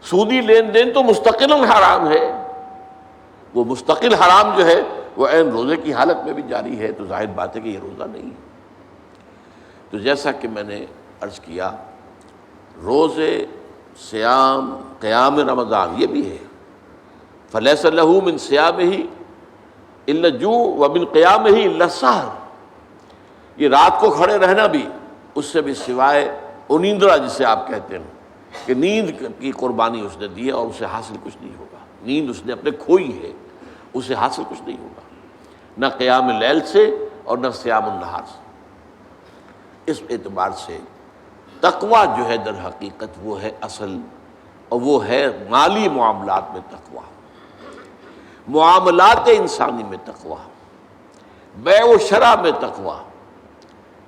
سودی لین دین تو مستقلاً حرام ہے۔ وہ مستقل حرام جو ہے وہ عین روزے کی حالت میں بھی جاری ہے، تو ظاہر بات ہے کہ یہ روزہ نہیں ہے۔ تو جیسا کہ میں نے عرض کیا، روزے، صیام، قیام رمضان یہ بھی ہے، فلیس لہ من صیامہ الا الجوع ومن قیامہ الا السحر، یہ رات کو کھڑے رہنا بھی اس سے بھی سوائے انیندرا جسے آپ کہتے ہیں کہ نیند کی قربانی اس نے دی ہے اور اسے حاصل کچھ نہیں ہوگا، نیند اس نے اپنے کھوئی ہے، اسے حاصل کچھ نہیں ہوگا، نہ قیام لیل سے اور نہ صیام النہار سے۔ اس اعتبار سے تقویٰ جو ہے در حقیقت وہ ہے اصل، اور وہ ہے مالی معاملات میں تقویٰ، معاملات انسانی میں تقویٰ، بیع و شرع میں تقویٰ،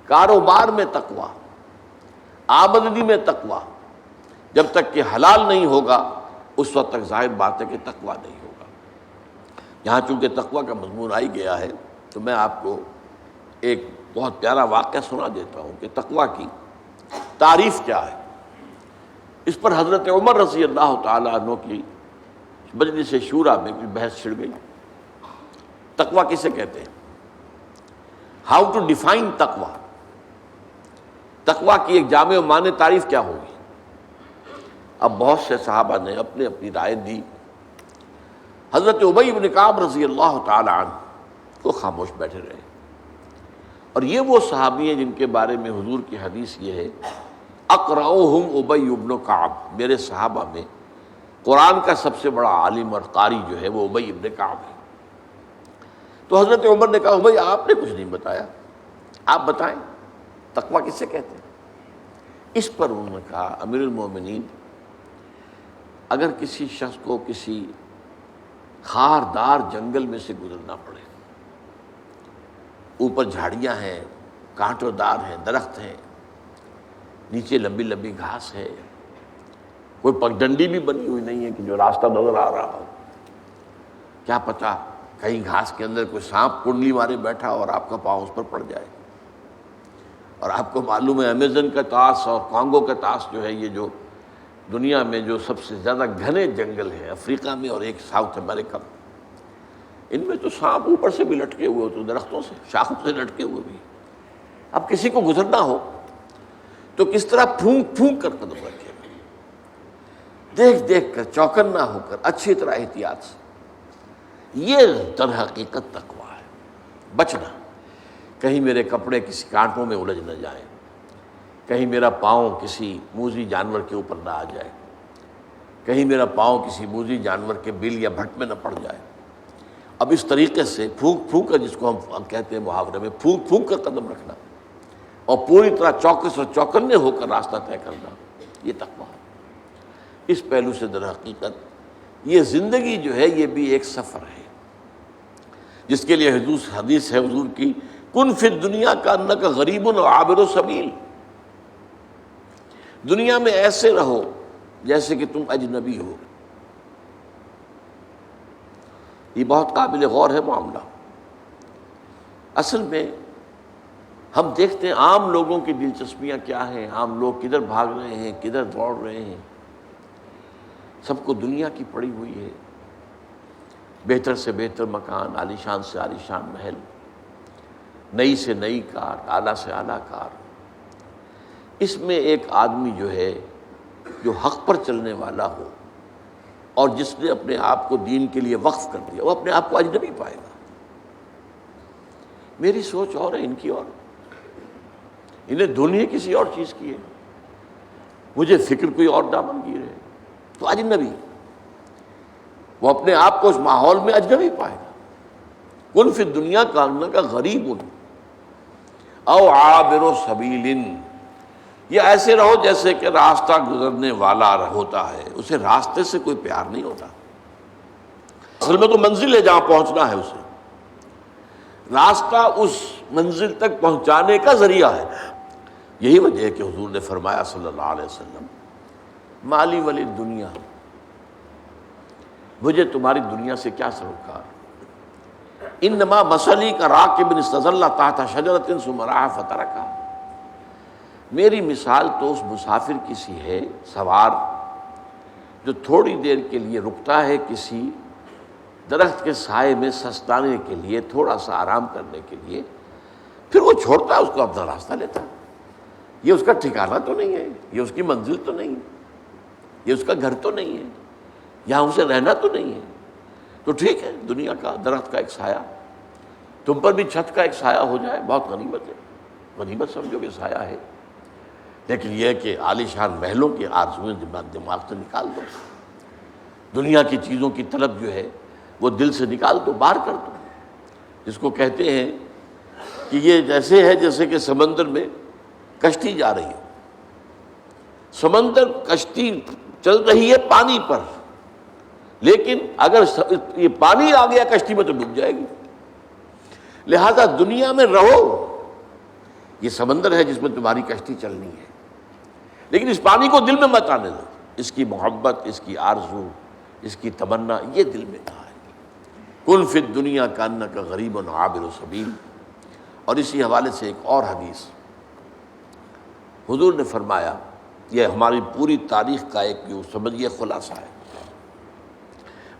کاروبار میں تقویٰ، آمدنی میں تقویٰ، جب تک کہ حلال نہیں ہوگا اس وقت تک ظاہر بات ہے کہ تقویٰ نہیں ہوگا۔ یہاں چونکہ تقویٰ کا مضمون آئی گیا ہے تو میں آپ کو ایک بہت پیارا واقعہ سنا دیتا ہوں کہ تقویٰ کی تعریف کیا ہے۔ اس پر حضرت عمر رضی اللہ تعالیٰ عنہ کی مجلس شورا میں کوئی بحث چھڑ گئی، تقویٰ کسے کہتے ہیں، ہاؤ ٹو ڈیفائن تقویٰ، تقویٰ کی ایک جامع و معنی تعریف کیا ہوگی۔ اب بہت سے صحابہ نے اپنی اپنی رائے دی، حضرت ابی بن کعب رضی اللہ تعالی عنہ کو خاموش بیٹھے رہے، اور یہ وہ صحابی ہیں جن کے بارے میں حضور کی حدیث یہ ہے اقرأہم ابی بن کعب، میرے صحابہ میں قرآن کا سب سے بڑا عالم اور قاری جو ہے وہ ابی بن کعب ہے۔ تو حضرت عمر نے کہا بھائی آپ نے کچھ نہیں بتایا، آپ بتائیں تقویٰ کسے کہتے ہیں۔ اس پر انہوں نے کہا امیر المومنین، اگر کسی شخص کو کسی خاردار جنگل میں سے گزرنا پڑے، اوپر جھاڑیاں ہیں، کانٹوں دار ہیں، درخت ہیں، نیچے لمبی لمبی گھاس ہے، کوئی پگڈنڈی بھی بنی ہوئی نہیں ہے کہ جو راستہ نظر آ رہا ہو، کیا پتہ کہیں گھاس کے اندر کوئی سانپ کنڈلی مارے بیٹھا اور آپ کا پاؤں اس پر پڑ جائے، اور آپ کو معلوم ہے امیزن کا طاس اور کانگو کا طاس جو ہے یہ جو دنیا میں جو سب سے زیادہ گھنے جنگل ہیں افریقہ میں اور ایک ساؤتھ امریکہ میں، ان میں تو سانپ اوپر سے بھی لٹکے ہوئے ہوتے، درختوں سے شاخوں سے لٹکے ہوئے بھی۔ اب کسی کو گزرنا ہو تو کس طرح پھونک پھونک کر قدم رکھے گا، دیکھ دیکھ کر، چوکنا ہو کر، اچھی طرح احتیاط سے۔ یہ در حقیقت تقویٰ ہے، بچنا، کہیں میرے کپڑے کسی کانٹوں میں الجھ نہ جائیں، کہیں میرا پاؤں کسی موذی جانور کے اوپر نہ آ جائے، کہیں میرا پاؤں کسی موذی جانور کے بل یا بھٹ میں نہ پڑ جائے۔ اب اس طریقے سے پھونک پھونک کر، جس کو ہم کہتے ہیں محاورے میں پھونک پھونک کر قدم رکھنا اور پوری طرح چوکس اور چوکنے ہو کر راستہ طے کرنا، یہ تقویٰ ہے۔ اس پہلو سے در حقیقت یہ زندگی جو ہے یہ بھی ایک سفر ہے، جس کے لیے حدیث ہے حضور کی، کن فی الدنیا کانک غریب و عابر سبیل، دنیا میں ایسے رہو جیسے کہ تم اجنبی ہو۔ یہ بہت قابل غور ہے معاملہ۔ اصل میں ہم دیکھتے ہیں عام لوگوں کی دلچسپیاں کیا ہیں، عام لوگ کدھر بھاگ رہے ہیں، کدھر دوڑ رہے ہیں، سب کو دنیا کی پڑی ہوئی ہے، بہتر سے بہتر مکان، عالیشان سے عالیشان محل، نئی سے نئی کار، اعلیٰ سے اعلیٰ کار۔ اس میں ایک آدمی جو ہے جو حق پر چلنے والا ہو اور جس نے اپنے آپ کو دین کے لیے وقف کر دیا، وہ اپنے آپ کو اجنبی پائے گا۔ میری سوچ اور ہے، ان کی اور، انہیں دنیا کسی اور چیز کی ہے، مجھے فکر کوئی اور دامن گیر ہے، تو اجنبی، وہ اپنے آپ کو اس ماحول میں اجنبی پائے گا۔ کن فی الدنیا کانک غریب او عابر سبیل، یہ ایسے رہو جیسے کہ راستہ گزرنے والا ہوتا ہے، اسے راستے سے کوئی پیار نہیں ہوتا، اصل میں تو منزل ہے جہاں پہنچنا ہے، اسے راستہ اس منزل تک پہنچانے کا ذریعہ ہے۔ یہی وجہ ہے کہ حضور نے فرمایا صلی اللہ علیہ وسلم، مالی ولی دنیا، مجھے تمہاری دنیا سے کیا سروکار، انما مثلی کا راکب استظل تحت شجرۃ ثم راح فترکھا، میری مثال تو اس مسافر کی سی ہے، سوار جو تھوڑی دیر کے لیے رکتا ہے کسی درخت کے سائے میں سستانے کے لیے، تھوڑا سا آرام کرنے کے لیے، پھر وہ چھوڑتا ہے اس کو، اپنا راستہ لیتا ہے۔ یہ اس کا ٹھکانہ تو نہیں ہے، یہ اس کی منزل تو نہیں ہے، یہ اس کا گھر تو نہیں ہے، یہاں اسے رہنا تو نہیں ہے۔ تو ٹھیک ہے، دنیا کا درخت کا ایک سایہ، تم پر بھی چھت کا ایک سایہ ہو جائے، بہت غنیمت ہے، غنیمت سمجھو کہ سایہ ہے، لیکن یہ ہے کہ عالیشان محلوں کی آرزویں دماغ سے نکال دو، دنیا کی چیزوں کی طلب جو ہے وہ دل سے نکال دو، باہر کر دو، جس کو کہتے ہیں کہ یہ جیسے ہے جیسے کہ سمندر میں کشتی جا رہی ہے، سمندر کشتی چل رہی ہے پانی پر، لیکن اگر یہ پانی آ گیا کشتی میں تو ڈوب جائے گی۔ لہذا دنیا میں رہو یہ سمندر ہے جس میں تمہاری کشتی چلنی ہے، لیکن اس پانی کو دل میں مت آنے دو، اس کی محبت، اس کی آرزو، اس کی تمنا یہ دل میں نہ آئے۔ کن فی الدنیا کانک غریب عابر سبیل۔ اور اسی حوالے سے ایک اور حدیث حضور نے فرمایا، یہ ہماری پوری تاریخ کا ایک یوں سمجھیے خلاصہ ہے،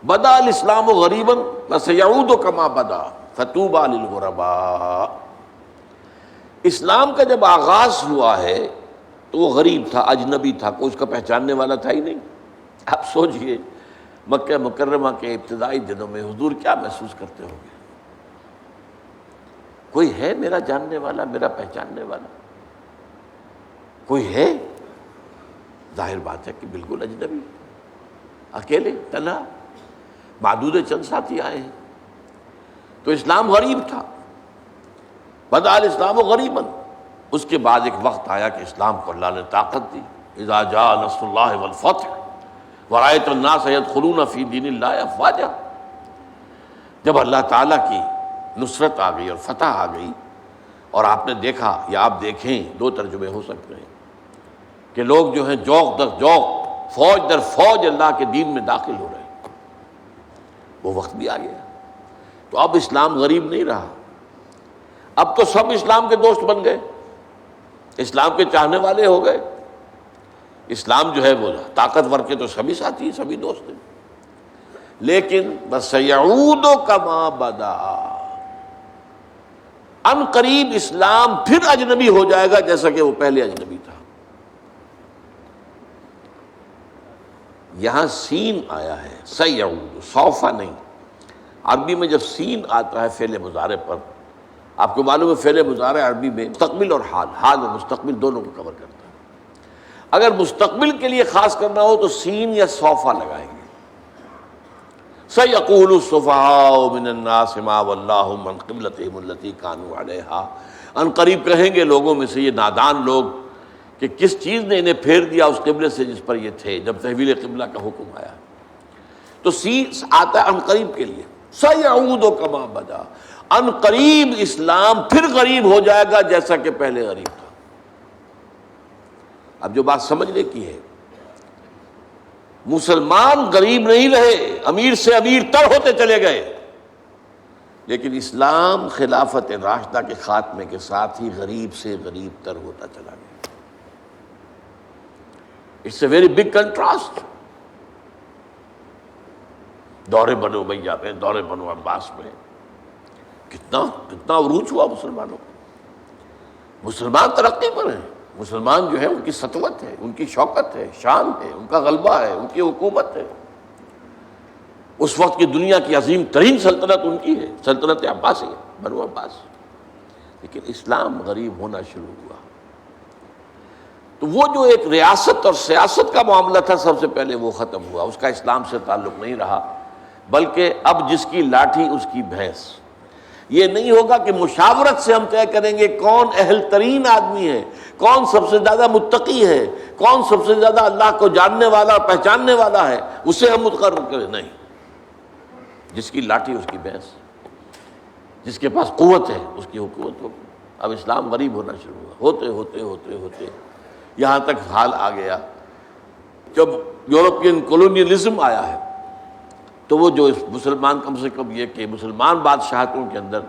بدا الاسلام غریبا وسیعود کما بدا فطوبی للغرباء۔ اسلام کا جب آغاز ہوا ہے تو وہ غریب تھا، اجنبی تھا، کوئی اس کا پہچاننے والا تھا ہی نہیں۔ آپ سوچئے مکہ مکرمہ کے ابتدائی دنوں میں حضور کیا محسوس کرتے ہوں گے؟ کوئی ہے میرا جاننے والا، میرا پہچاننے والا؟ کوئی ہے؟ ظاہر بات ہے کہ بالکل اجنبی، اکیلے، تنہا، معدود چند ساتھی آئے ہیں۔ تو اسلام غریب تھا، بدا الاسلام غریبا۔ اس کے بعد ایک وقت آیا کہ اسلام کو اللہ نے طاقت دی، اذا جاء نصر اللہ والفتح ورأیت الناس يدخلون فی دین اللہ افواجا۔ جب اللہ تعالیٰ کی نصرت آ گئی اور فتح آ گئی، اور آپ نے دیکھا یا آپ دیکھیں، دو ترجمے ہو سکتے ہیں کہ لوگ جو ہیں جوق در جوق، فوج در فوج اللہ کے دین میں داخل ہو رہے ہیں، وہ وقت بھی آ گیا۔ تو اب اسلام غریب نہیں رہا، اب تو سب اسلام کے دوست بن گئے، اسلام کے چاہنے والے ہو گئے۔ اسلام جو ہے وہ طاقتور کے تو سبھی ساتھی، سبھی دوست ہیں، لیکن بس یعود کما بدا، ان قریب اسلام پھر اجنبی ہو جائے گا جیسا کہ وہ پہلے اجنبی تھا۔ یہاں سین آیا ہے، سیعود، سوفا نہیں۔ عربی میں جب سین آتا ہے فعل مضارع پر، آپ کو معلوم ہے فعل مضارع عربی میں مستقبل اور حال، حال اور مستقبل دونوں کو کور کرتا ہے۔ اگر مستقبل کے لیے خاص کرنا ہو تو سین یا سوفا لگائیں گے۔ سَيَقُولُ السُّفَهَاءُ مِنَ النَّاسِ مَا وَلَّاهُمْ عَنْ قِبْلَتِهِمُ الَّتِي كَانُوا عَلَيْهَا۔ ان قریب کہیں گے لوگوں میں سے یہ نادان لوگ کہ کس چیز نے انہیں پھیر دیا اس قبلے سے جس پر یہ تھے جب تحویل قبلہ کا حکم آیا۔ تو سین آتا ہے ان قریب کے لیے، سَيَعُودُ كَمَا بَدَا، ان قریب اسلام پھر غریب ہو جائے گا جیسا کہ پہلے غریب تھا۔ اب جو بات سمجھنے کی ہے، مسلمان غریب نہیں رہے، امیر سے امیر تر ہوتے چلے گئے، لیکن اسلام خلافت راشدہ کے خاتمے کے ساتھ ہی غریب سے غریب تر ہوتا چلا گیا۔ It's a very big contrast. دور بنو امیہ میں، دور بنو عباس میں کتنا عروج ہوا مسلمانوں کو۔ مسلمان ترقی پر ہیں، مسلمان جو ہے ان کی سطوت ہے، ان کی شوکت ہے، شان ہے، ان کا غلبہ ہے، ان کی حکومت ہے۔ اس وقت کی دنیا کی عظیم ترین سلطنت ان کی ہے، سلطنت عباسی، بنو عباس۔ لیکن اسلام غریب ہونا شروع ہوا۔ تو وہ جو ایک ریاست اور سیاست کا معاملہ تھا سب سے پہلے وہ ختم ہوا، اس کا اسلام سے تعلق نہیں رہا، بلکہ اب جس کی لاٹھی اس کی بھینس۔ یہ نہیں ہوگا کہ مشاورت سے ہم طے کریں گے کون اہل ترین آدمی ہے، کون سب سے زیادہ متقی ہے، کون سب سے زیادہ اللہ کو جاننے والا پہچاننے والا ہے، اسے ہم مقرر کریں۔ نہیں، جس کی لاٹھی اس کی بھینس، جس کے پاس قوت ہے اس کی حکومت ہوگی۔ اب اسلام غریب ہونا شروع ہوا، ہوتے ہوتے ہوتے ہوتے یہاں تک حال آ گیا جب یورپین کولونیلزم آیا ہے، تو وہ جو مسلمان، کم سے کم یہ کہ مسلمان بادشاہتوں کے اندر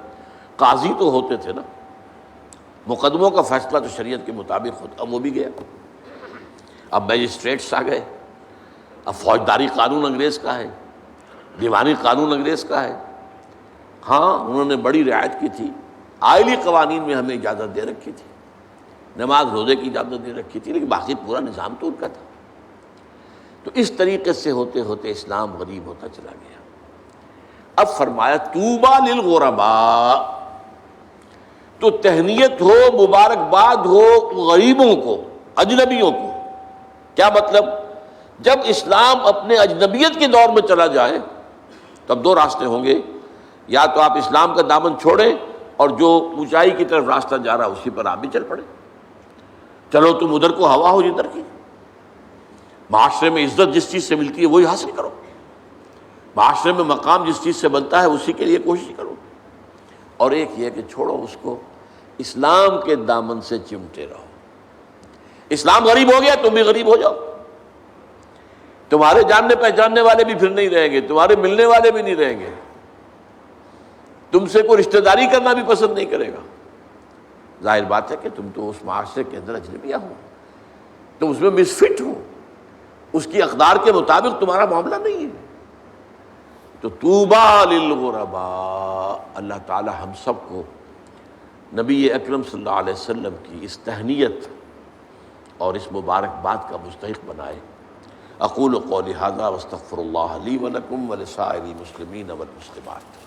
قاضی تو ہوتے تھے نا، مقدموں کا فیصلہ تو شریعت کے مطابق ہوتا، اب وہ بھی گیا۔ اب میجسٹریٹس آ گئے، اب فوجداری قانون انگریز کا ہے، دیوانی قانون انگریز کا ہے۔ ہاں انہوں نے بڑی رعایت کی تھی، آئلی قوانین میں ہمیں اجازت دے رکھی تھی، نماز روزے کی اجازت دے رکھی تھی، لیکن باقی پورا نظام تو ان کا تھا۔ تو اس طریقے سے ہوتے ہوتے اسلام غریب ہوتا چلا گیا۔ اب فرمایا طوبیٰ للغرباء، تو تہنیت ہو، مبارکباد ہو غریبوں کو، اجنبیوں کو۔ کیا مطلب؟ جب اسلام اپنے اجنبیت کے دور میں چلا جائے تب دو راستے ہوں گے، یا تو آپ اسلام کا دامن چھوڑیں اور جو اونچائی کی طرف راستہ جا رہا اسی پر آپ بھی چل پڑے۔ چلو تم ادھر کو ہوا ہو جدھر کی، معاشرے میں عزت جس چیز سے ملتی ہے وہی حاصل کرو، معاشرے میں مقام جس چیز سے بنتا ہے اسی کے لیے کوشش کرو، اور ایک یہ کہ چھوڑو اس کو اسلام کے دامن سے چمٹے رہو. اسلام غریب ہو گیا تم بھی غریب ہو جاؤ. تمہارے جاننے پہچاننے والے بھی پھر نہیں رہیں گے, تمہارے ملنے والے بھی نہیں رہیں گے, تم سے کوئی رشتہ داری کرنا بھی پسند نہیں کرے گا. ظاہر بات ہے کہ تم تو اس معاشرے کے اندر اجنبیہ ہو, تم اس میں مس فٹ ہو, اس کی اقدار کے مطابق تمہارا معاملہ نہیں ہے. تو طوبیٰ للغرباء, اللہ تعالی ہم سب کو نبی اکرم صلی اللہ علیہ وسلم کی اس تہنیت اور اس مبارکباد کا مستحق بنائے. اقول قولی ھذا واستغفر اللہ لی ولکم ولسائر المسلمین والمسلمات.